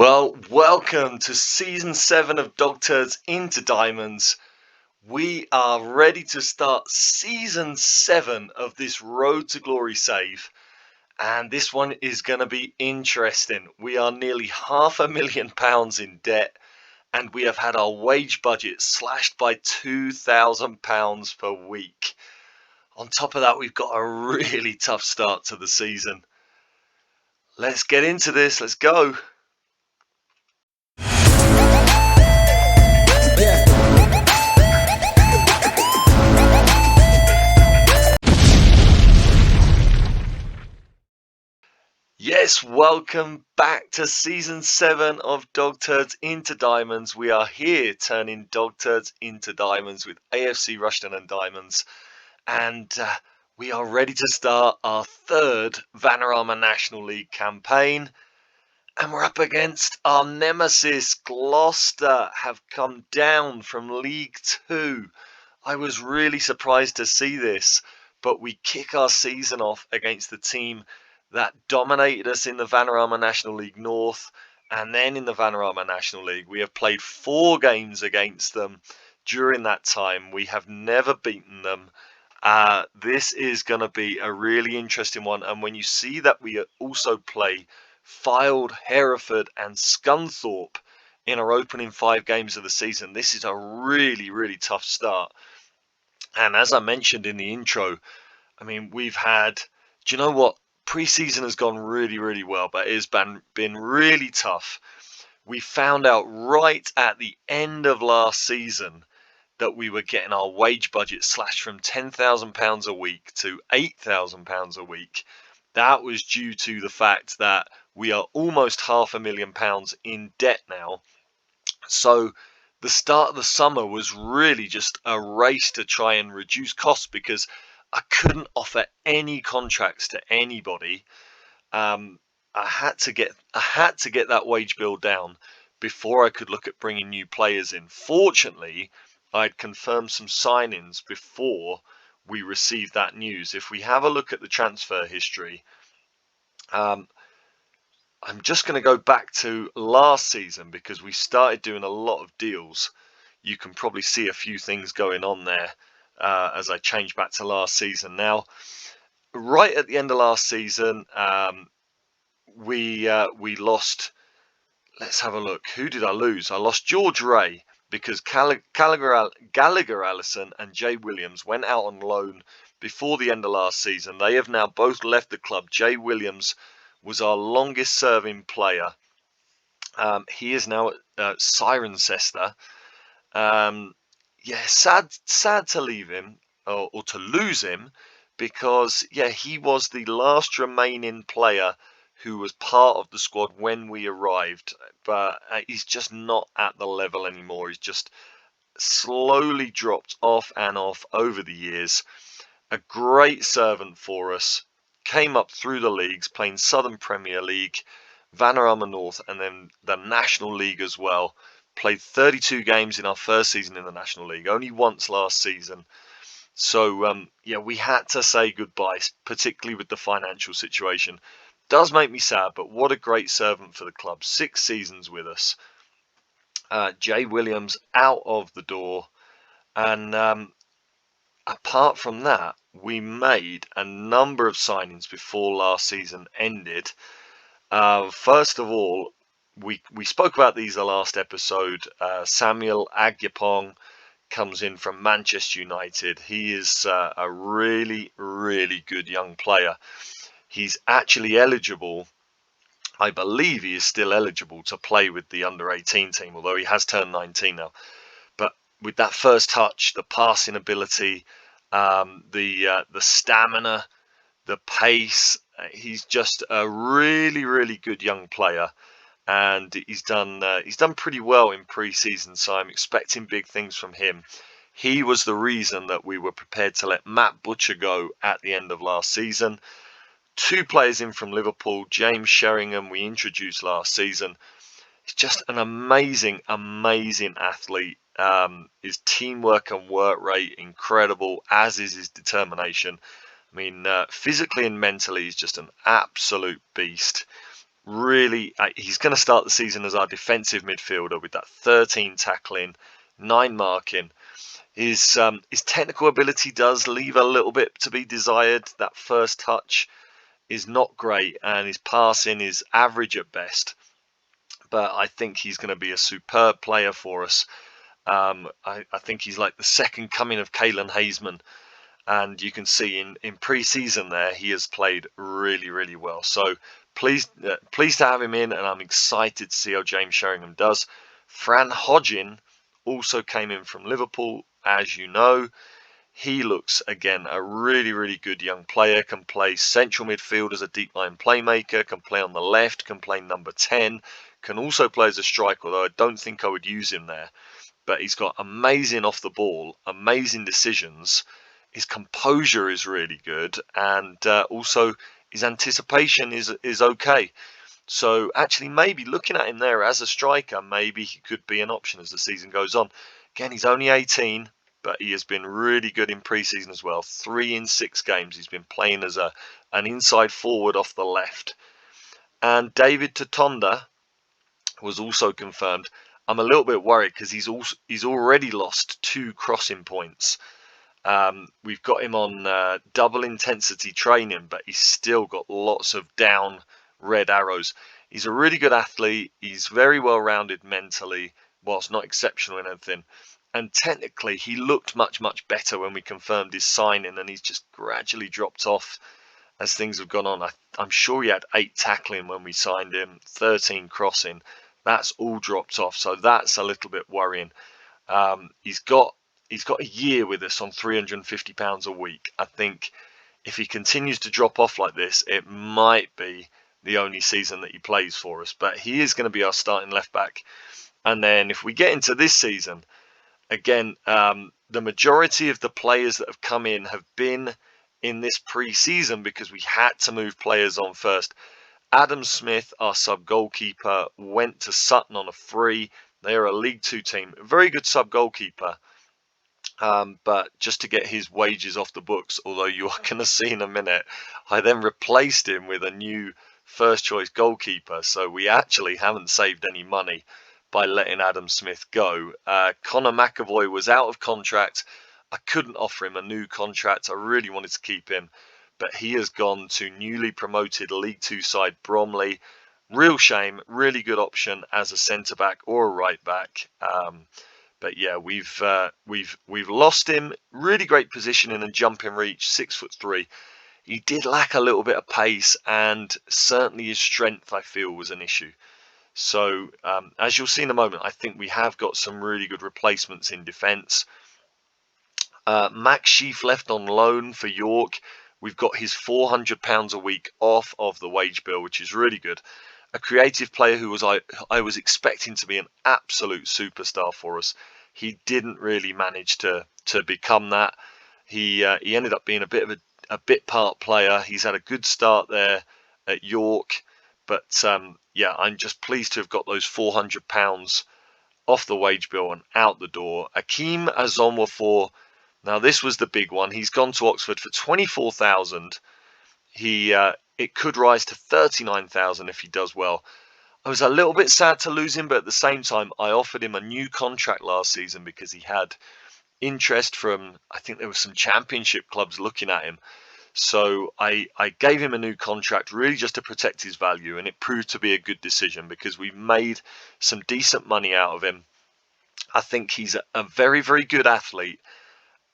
Well, welcome to season 7 of Dog Turds into Diamonds. We are ready to start season 7 of this Road to Glory save, and this one is going to be interesting. We are nearly £500,000 in debt, and we have had our wage budget slashed by £2,000 per week. On top of that, we've got a really tough start to the season. Let's get into this. Let's go. Yes, welcome back to season 7 of Dog Turds into Diamonds. We are here turning Dog Turds into Diamonds with AFC Rushden and Diamonds, and we are ready to start our third Vanarama National League campaign. And we're up against our nemesis. Gloucester have come down from League 2. I was really surprised to see this, but we kick our season off against the team that dominated us in the Vanarama National League North, and then in the Vanarama National League. We have played 4 games against them during that time. We have never beaten them. This is going to be a really interesting one, and when you see that we also play Fylde, Hereford and Scunthorpe in our opening 5 games of the season, this is a really, really tough start. And as I mentioned in the intro, I mean, we've had, do you know what? Pre-season has gone really, really well, but it has been really tough. We found out right at the end of last season that we were getting our wage budget slashed from £10,000 a week to £8,000 a week. That was due to the fact that we are almost £500,000 in debt now. So the start of the summer was really just a race to try and reduce costs, because I couldn't offer any contracts to anybody. I had to get that wage bill down before I could look at bringing new players in. Fortunately, I'd confirmed some signings before we received that news. If we have a look at the transfer history, I'm just going to go back to last season because we started doing a lot of deals. You can probably see a few things going on there as I change back to last season. Now, right at the end of last season, we lost. Let's have a look. Who did I lose? I lost George Ray because Gallagher Allison and Jay Williams went out on loan before the end of last season. They have now both left the club. Jay Williams was our longest serving player. He is now at Cirencester. Yeah, sad to leave him or to lose him, because he was the last remaining player who was part of the squad when we arrived, but he's just not at the level anymore. He's just slowly dropped off and off over the years. A great servant for us, came up through the leagues, playing Southern Premier League, Vanarama North, and then the National League as well. Played 32 games in our first season in the National League, only once last season. So, we had to say goodbye, particularly with the financial situation. Does make me sad, but what a great servant for the club. 6 seasons with us. Jay Williams out of the door. And apart from that, we made a number of signings before last season ended. First of all, we spoke about these the last episode. Samuel Agyapong comes in from Manchester United. He is a really, really good young player. He's actually eligible. I believe he is still eligible to play with the under-18 team, although he has turned 19 now. But with that first touch, the passing ability, the stamina, the pace, he's just a really, really good young player, and he's done pretty well in pre-season. So I'm expecting big things from him. He was the reason that we were prepared to let Matt Butcher go at the end of last season. 2 players in from Liverpool, James Sheringham, we introduced last season. He's just an amazing, amazing athlete. His teamwork and work rate, incredible, as is his determination. I mean, physically and mentally, he's just an absolute beast. really, he's going to start the season as our defensive midfielder with that 13 tackling, 9 marking. His technical ability does leave a little bit to be desired. That first touch is not great, and his passing is average at best. But I think he's going to be a superb player for us. I think he's like the second coming of Kalen Hazeman, and you can see in pre-season there he has played really well. So pleased to have him in, and I'm excited to see how James Sheringham does. Fran Hodgin also came in from Liverpool, as you know. He looks, again, a really good young player. Can play central midfield as a deep line playmaker, can play on the left, can play number 10, can also play as a striker, although I don't think I would use him there. But he's got amazing off the ball, amazing decisions. His composure is really good, and also his anticipation is okay. So actually, maybe looking at him there as a striker, maybe he could be an option as the season goes on. Again, he's only 18, but he has been really good in pre-season as well. 3 in 6 games he's been playing as an inside forward off the left. And David Tatonda was also confirmed. I'm a little bit worried because he's already lost 2 crossing points. We've got him on double intensity training, but he's still got lots of down red arrows. He's a really good athlete. He's very well rounded mentally, whilst not exceptional in anything. And technically, he looked much better when we confirmed his signing, and he's just gradually dropped off as things have gone on. I'm sure he had 8 tackling when we signed him, 13 crossing. That's all dropped off, so that's a little bit worrying. He's got a year with us on £350 a week. I think if he continues to drop off like this, it might be the only season that he plays for us. But he is going to be our starting left back. And then if we get into this season, again, the majority of the players that have come in have been in this pre-season because we had to move players on first. Adam Smith, our sub-goalkeeper, went to Sutton on a free. They are a League 2 team. Very good sub-goalkeeper. But just to get his wages off the books, although you are going to see in a minute, I then replaced him with a new first choice goalkeeper. So we actually haven't saved any money by letting Adam Smith go. Connor McAvoy was out of contract. I couldn't offer him a new contract. I really wanted to keep him, but he has gone to newly promoted League 2 side Bromley. Real shame. Really good option as a centre back or a right back. But yeah, we've lost him. Really great positioning and jumping reach, 6'3". He did lack a little bit of pace, and certainly his strength, I feel, was an issue. So as you'll see in a moment, I think we have got some really good replacements in defence. Max Sheaf left on loan for York. We've got his £400 a week off of the wage bill, which is really good. A creative player who I was expecting to be an absolute superstar for us. He didn't really manage to become that. He ended up being a bit part player. He's had a good start there at York, but yeah, I'm just pleased to have got those £400 off the wage bill and out the door. Akeem Azonwafor. Now this was the big one. He's gone to Oxford for 24,000. It could rise to 39,000 if he does well. I was a little bit sad to lose him, but at the same time, I offered him a new contract last season because he had interest from, I think there were some championship clubs looking at him. So I gave him a new contract really just to protect his value, and it proved to be a good decision because we made some decent money out of him. I think he's a very good athlete,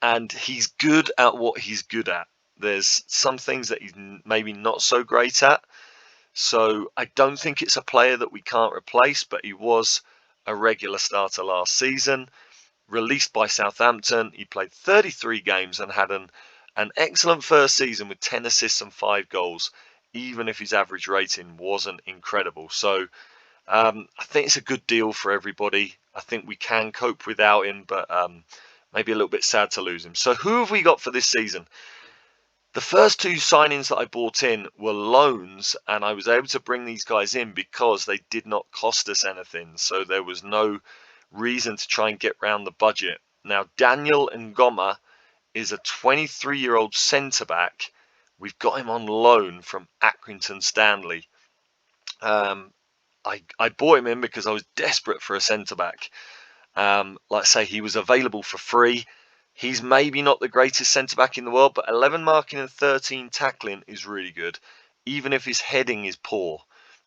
and he's good at what he's good at. There's some things that he's maybe not so great at. So I don't think it's a player that we can't replace, but he was a regular starter last season. Released by Southampton, he played 33 games and had an excellent first season with 10 assists and 5 goals, even if his average rating wasn't incredible. So I think it's a good deal for everybody. I think we can cope without him, but maybe a little bit sad to lose him. So who have we got for this season? The first 2 signings that I bought in were loans, and I was able to bring these guys in because they did not cost us anything. So there was no reason to try and get round the budget. Now, Daniel Ngoma is a 23-year-old centre-back. We've got him on loan from Accrington Stanley. Um, I bought him in because I was desperate for a centre-back. Like I say, he was available for free. He's maybe not the greatest centre-back in the world, but 11 marking and 13 tackling is really good, even if his heading is poor.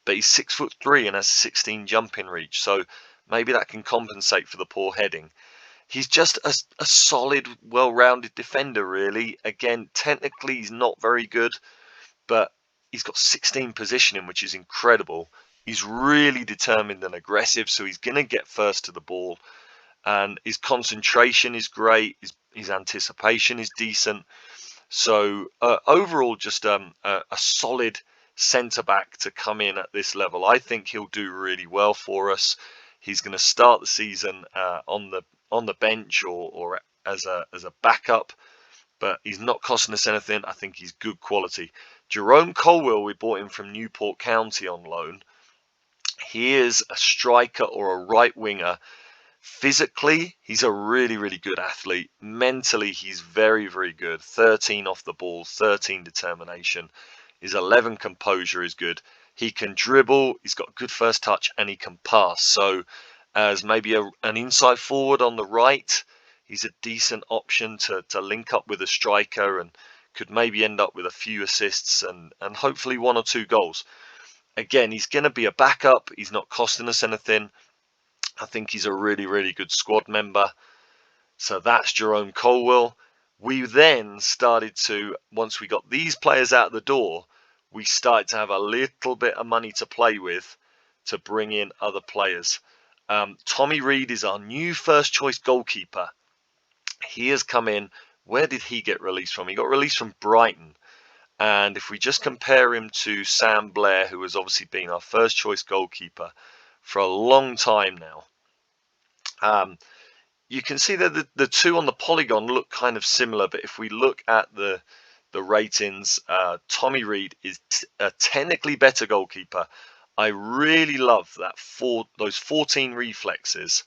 But he's 6'3" and has 16 jumping reach, so maybe that can compensate for the poor heading. He's just a solid, well-rounded defender, really. Again, technically he's not very good, but he's got 16 positioning, which is incredible. He's really determined and aggressive, so he's going to get first to the ball. And his concentration is great. His anticipation is decent. So overall, just a solid centre back to come in at this level. I think he'll do really well for us. He's going to start the season on the bench or as a backup, but he's not costing us anything. I think he's good quality. Jerome Colwill, we bought him from Newport County on loan. He is a striker or a right winger. Physically, he's a really, really good athlete. Mentally, he's very, very good. 13 off the ball, 13 determination. His 11 composure is good. He can dribble, he's got good first touch, and he can pass. So as maybe an inside forward on the right, he's a decent option to link up with a striker and could maybe end up with a few assists and hopefully 1 or 2 goals. Again, he's going to be a backup. He's not costing us anything. I think he's a really, really good squad member. So that's Jerome Colwill. We then started to, once we got these players out the door, we started to have a little bit of money to play with to bring in other players. Tommy Reid is our new first choice goalkeeper. He has come in. Where did he get released from? He got released from Brighton. And if we just compare him to Sam Blair, who has obviously been our first choice goalkeeper for a long time now, you can see that the two on the polygon look kind of similar, but if we look at the ratings, Tommy Reid is a technically better goalkeeper. I really love that those 14 reflexes.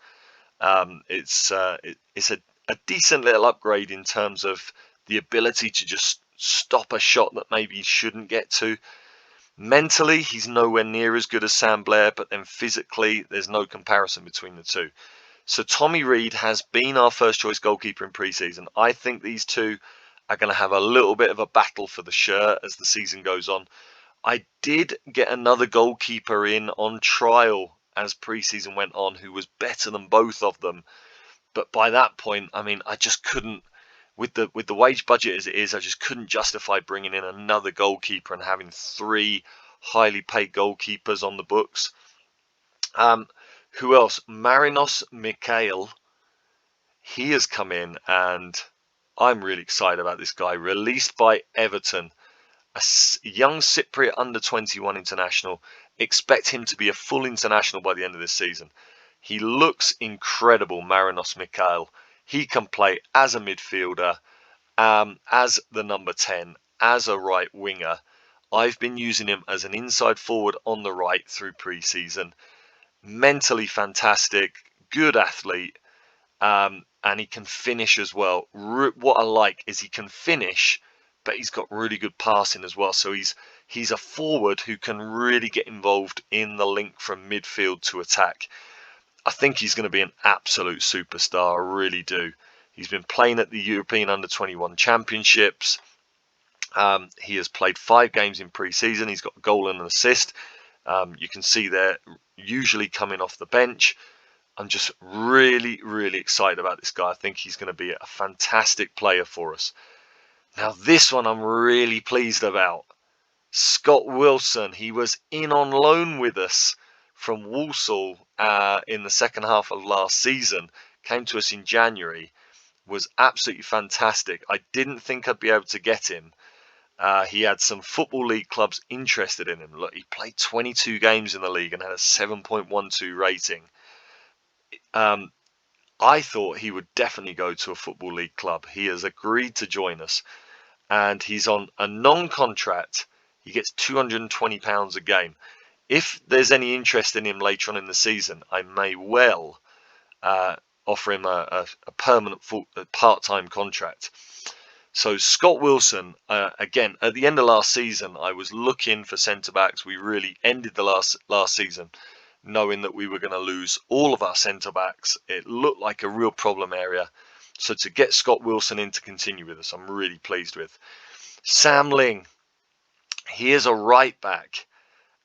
It's a decent little upgrade in terms of the ability to just stop a shot that maybe he shouldn't get to. Mentally, he's nowhere near as good as Sam Blair, but then physically, there's no comparison between the two. So Tommy Reid has been our first choice goalkeeper in pre-season. I think these two are going to have a little bit of a battle for the shirt as the season goes on. I did get another goalkeeper in on trial as pre-season went on who was better than both of them. But by that point, I mean, I just couldn't, with the wage budget as it is, I just couldn't justify bringing in another goalkeeper and having 3 highly paid goalkeepers on the books. Who else? Marinos Mikhail. He has come in, and I'm really excited about this guy. Released by Everton, a young Cypriot under-21 international. Expect him to be a full international by the end of this season. He looks incredible, Marinos Mikhail. He can play as a midfielder, as the number 10, as a right winger. I've been using him as an inside forward on the right through pre-season. Mentally fantastic, good athlete, and he can finish as well. What I like is he can finish, but he's got really good passing as well. So he's a forward who can really get involved in the link from midfield to attack. I think he's going to be an absolute superstar. I really do. He's been playing at the European Under-21 Championships. He has played 5 games in pre-season. He's got a goal and an assist. You can see there, usually coming off the bench. I'm just really, really excited about this guy. I think he's going to be a fantastic player for us. Now, this one I'm really pleased about. Scott Wilson. He was in on loan with us from Walsall in the second half of last season. Came to us in January. Was absolutely fantastic. I didn't think I'd be able to get him. He had some Football League clubs interested in him. Look, he played 22 games in the league and had a 7.12 rating. I thought he would definitely go to a Football League club. He has agreed to join us, and he's on a non-contract. He gets £220 a game. If there's any interest in him later on in the season, I may well offer him a permanent part-time contract. So Scott Wilson, again, at the end of last season, I was looking for centre-backs. We really ended the last season knowing that we were going to lose all of our centre-backs. It looked like a real problem area. So to get Scott Wilson in to continue with us, I'm really pleased with. Sam Ling, he is a right back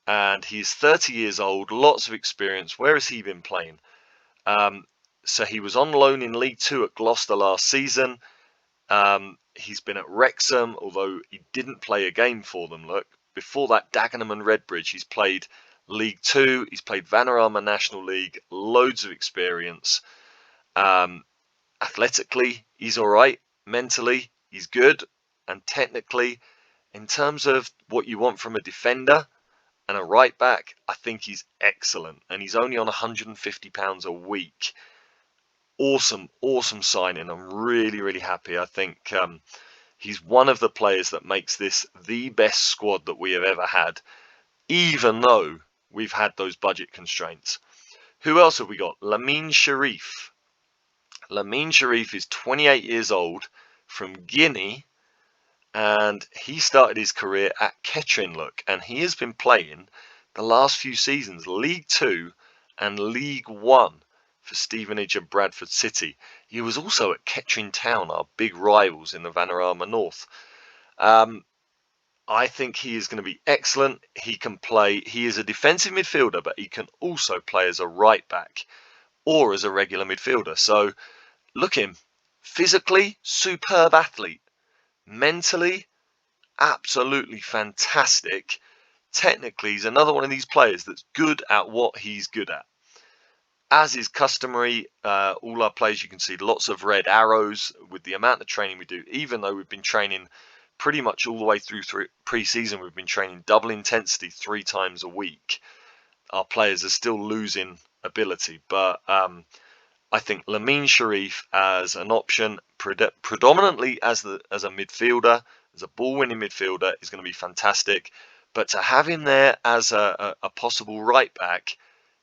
and he's 30 years old, lots of experience. Where has he been playing? So he was on loan in League Two at Gloucester last season. He's been at Wrexham, although he didn't play a game for them. Look, before that, Dagenham and Redbridge, he's played League Two, he's played Vanarama National League, loads of experience. Athletically, he's all right. Mentally, he's good. And technically, in terms of what you want from a defender and a right back, I think he's excellent. And he's only on £150 a week. Awesome signing. I'm really happy. I think he's one of the players that makes this the best squad that we have ever had, even though we've had those budget constraints. Who else have we got? Lamine Sharif. Lamine Sharif is 28 years old from Guinea, and he started his career at Kettering, look, and he has been playing the last few seasons League Two and League One for Stevenage and Bradford City. He was also at Kettering Town, our big rivals in the Vanarama North. I think he is going to be excellent. He can play, he is a defensive midfielder, but he can also play as a right back or as a regular midfielder. So look him, physically, superb athlete. Mentally, absolutely fantastic. Technically, he's another one of these players that's good at what he's good at. As is customary, all our players, you can see lots of red arrows with the amount of training we do. Even though we've been training pretty much all the way through pre-season, we've been training double intensity 3 times a week. Our players are still losing ability, but I think Lamine Sharif as an option, predominantly as a midfielder, as a ball-winning midfielder, is going to be fantastic. But to have him there as a possible right back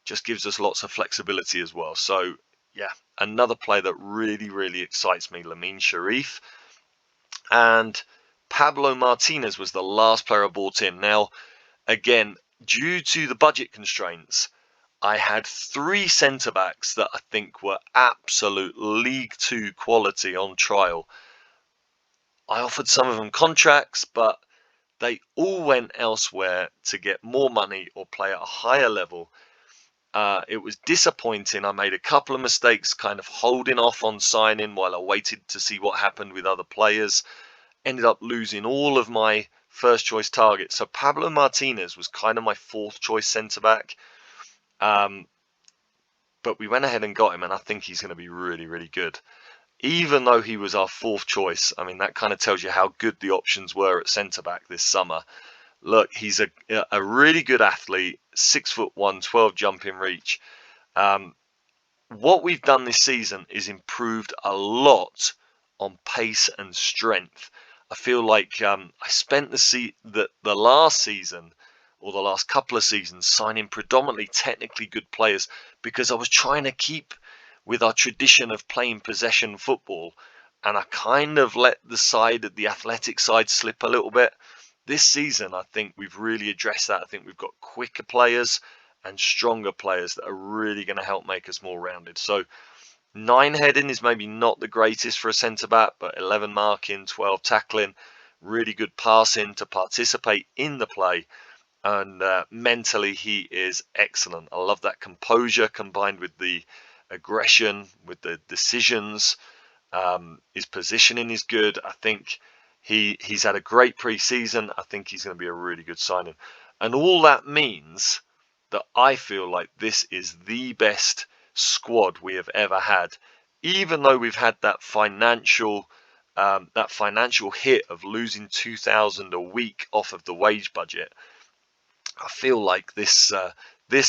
just gives us lots of flexibility as well. So yeah, another player that really excites me, Lamine Sharif. And Pablo Martinez was the last player I bought in. Now, again, due to the budget constraints, I had 3 centre-backs that I think were absolute League Two quality on trial. I offered some of them contracts, but they all went elsewhere to get more money or play at a higher level. It was disappointing. I made a couple of mistakes kind of holding off on signing while I waited to see what happened with other players. Ended up losing all of my first choice targets. So Pablo Martinez was kind of my 4th choice centre-back. But we went ahead and got him, and I think he's going to be really good. Even though he was our 4th choice, I mean, that kind of tells you how good the options were at centre-back this summer. Look, he's a really good athlete, 6'1", 12 jumping reach. What we've done this season is improved a lot on pace and strength. I feel like I spent the last season or the last couple of seasons signing predominantly technically good players because I was trying to keep with our tradition of playing possession football, and I kind of let the athletic side slip a little bit. This season, I think we've really addressed that. I think we've got quicker players and stronger players that are really going to help make us more rounded. So 9 heading is maybe not the greatest for a centre-back, but 11 marking, 12 tackling, really good passing to participate in the play. And mentally, he is excellent. I love that composure combined with the aggression, with the decisions. His positioning is good. I think he's had a great pre-season. I think he's going to be a really good signing. And all that means that I feel like this is the best squad we have ever had. Even though we've had that financial hit of losing 2,000 a week off of the wage budget, I feel like this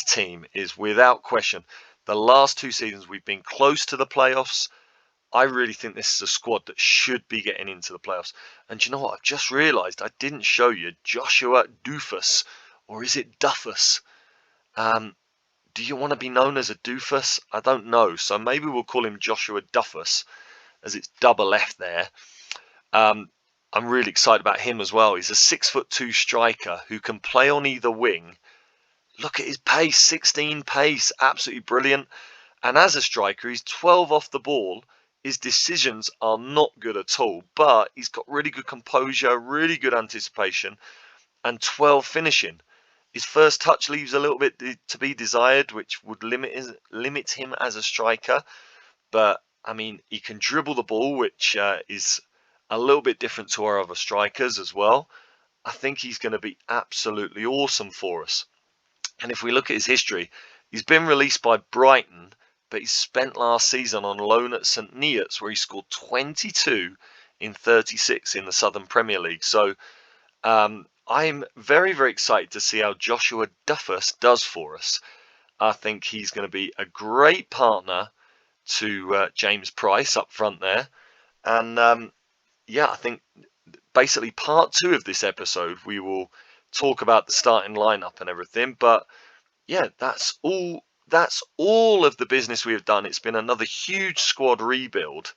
team is without question. The last 2 seasons we've been close to the playoffs. I really think this is a squad that should be getting into the playoffs. And you know what? I've just realised I didn't show you Joshua Doofus, or is it Duffus? Do you want to be known as a Doofus? I don't know. So maybe we'll call him Joshua Duffus, as it's double F there. I'm really excited about him as well. He's a 6'2" striker who can play on either wing. Look at his pace, 16 pace, absolutely brilliant. And as a striker, he's 12 off the ball. His decisions are not good at all, but he's got really good composure, really good anticipation, and 12 finishing. His first touch leaves a little bit to be desired, which would limit him as a striker. But I mean, he can dribble the ball, which is a little bit different to our other strikers as well. I think he's going to be absolutely awesome for us. And if we look at his history, he's been released by Brighton, but he spent last season on loan at St Neots, where he scored 22 in 36 in the Southern Premier League. So I'm very, very excited to see how Joshua Duffus does for us. I think he's going to be a great partner to James Price up front there. And yeah, I think basically part 2 of this episode, we will talk about the starting lineup and everything. But yeah, that's all of the business we have done. It's been another huge squad rebuild,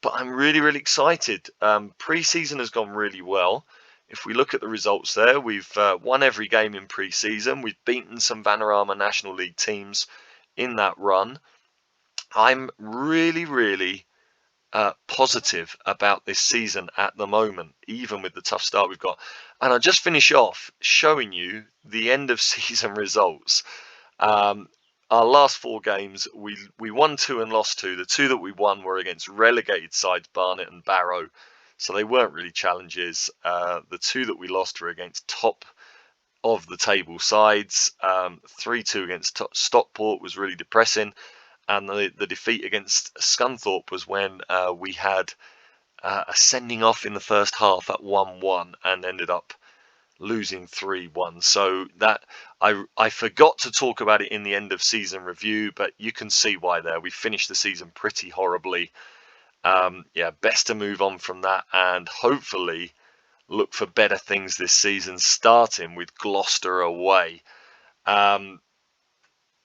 but I'm really, really excited. Pre-season has gone really well. If we look at the results there, we've won every game in pre-season. We've beaten some Vanarama National League teams in that run. I'm really, really positive about this season at the moment, even with the tough start we've got. And I'll just finish off showing you the end of season results. Our last 4 games, we won 2 and lost 2. The 2 that we won were against relegated sides, Barnet and Barrow, so they weren't really challenges. The 2 that we lost were against top of the table sides. 3-2 against Stockport was really depressing. And the defeat against Scunthorpe was when we had a sending off in the first half at 1-1 and ended up losing 3-1. So that I forgot to talk about it in the end of season review, but you can see why there. We finished the season pretty horribly. Yeah, best to move on from that and hopefully look for better things this season, starting with Gloucester away.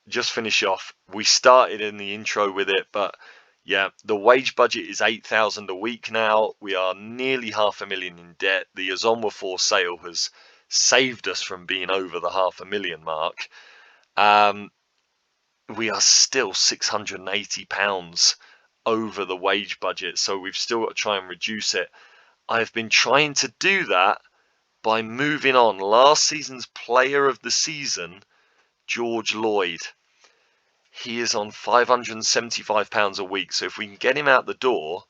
Just finish off. We started in the intro with it, but yeah, the wage budget is 8,000 a week now. We are nearly $500,000 in debt. The Azonwa for sale has saved us from being over the $500,000 mark. We are still £680 over the wage budget, so we've still got to try and reduce it. I've been trying to do that by moving on. Last season's player of the season, George Lloyd, he is on £575 a week. So if we can get him out the door,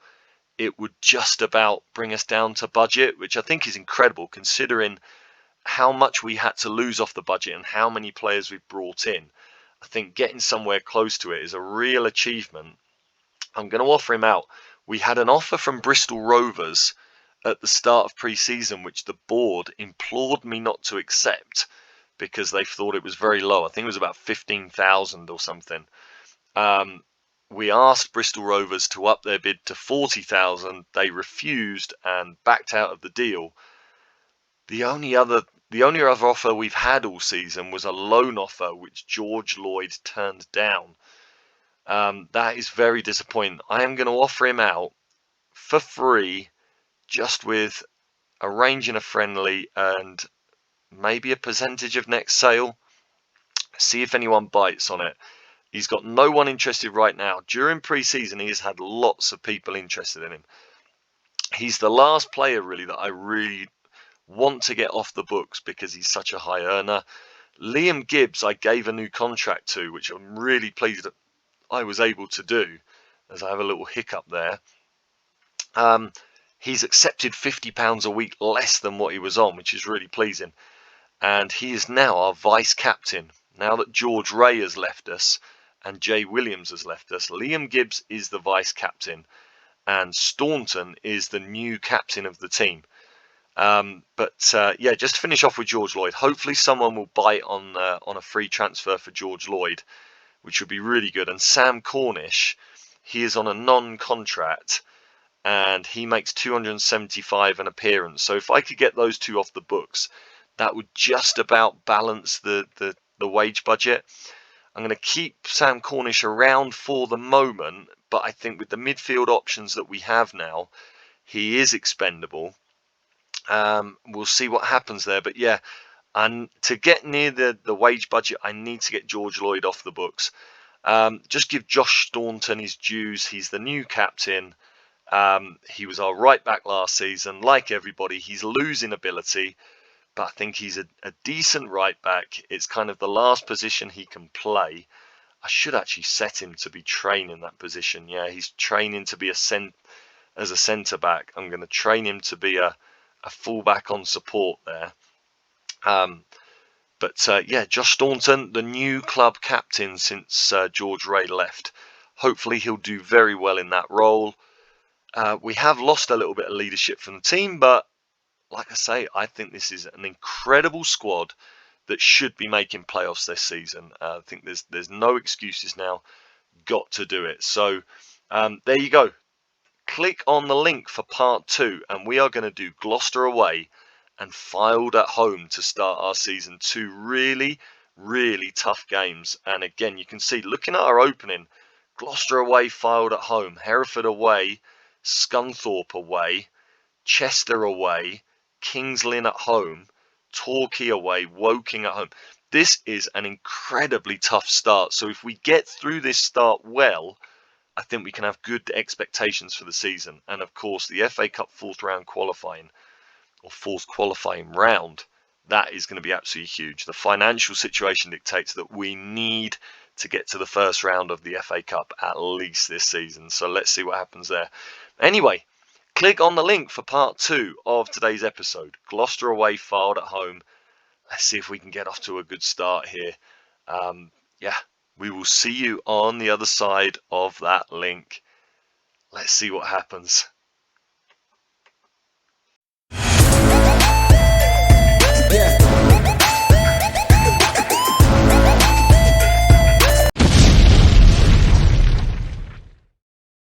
it would just about bring us down to budget, which I think is incredible considering how much we had to lose off the budget and how many players we've brought in. I think getting somewhere close to it is a real achievement. I'm going to offer him out. We had an offer from Bristol Rovers at the start of pre-season, which the board implored me not to accept because they thought it was very low. I think it was about 15,000 or something. We asked Bristol Rovers to up their bid to 40,000. They refused and backed out of the deal. The only other offer we've had all season was a loan offer, which George Lloyd turned down. That is very disappointing. I am going to offer him out for free, just with arranging a friendly and maybe a percentage of next sale. See if anyone bites on it. He's got no one interested right now. During pre-season, he has had lots of people interested in him. He's the last player really that I really want to get off the books because he's such a high earner. Liam Gibbs I gave a new contract to, which I'm really pleased that I was able to do, as I have a little hiccup there. He's accepted £50 a week less than what he was on, which is really pleasing. And he is now our vice captain. Now that George Ray has left us and Jay Williams has left us, Liam Gibbs is the vice captain and Staunton is the new captain of the team. Yeah, just to finish off with George Lloyd, hopefully someone will bite on a free transfer for George Lloyd, which would be really good. And Sam Cornish, he is on a non-contract and he makes 275 an appearance. So if I could get those 2 off the books, that would just about balance the wage budget. I'm going to keep Sam Cornish around for the moment, but I think with the midfield options that we have now, he is expendable. We'll see what happens there. But yeah, and to get near the wage budget, I need to get George Lloyd off the books. Just give Josh Staunton his dues. He's the new captain. He was our right back last season. Like everybody, he's losing ability, but I think he's a decent right back. It's kind of the last position he can play. I should actually set him to be training that position. Yeah, he's training to be as a centre back. I'm going to train him to be a full back on support there. But yeah, Josh Staunton, the new club captain since George Ray left. Hopefully he'll do very well in that role. We have lost a little bit of leadership from the team, but like I say, I think this is an incredible squad that should be making playoffs this season. I think there's no excuses now. Got to do it. So there you go. Click on the link for part 2, and we are going to do Gloucester away and Fylde at home to start our season. 2 really, really tough games. And again, you can see, looking at our opening, Gloucester away, Fylde at home, Hereford away, Scunthorpe away, Chester away, Kings Lynn at home, Torquay away, Woking at home. This is an incredibly tough start. So if we get through this start well, I think we can have good expectations for the season. And of course, the FA Cup fourth qualifying round, that is going to be absolutely huge. The financial situation dictates that we need to get to the first round of the FA Cup at least this season. So let's see what happens there. Anyway, click on the link for part 2 of today's episode. Gloucester away, Fylde at home. Let's see if we can get off to a good start here. Yeah, we will see you on the other side of that link. Let's see what happens.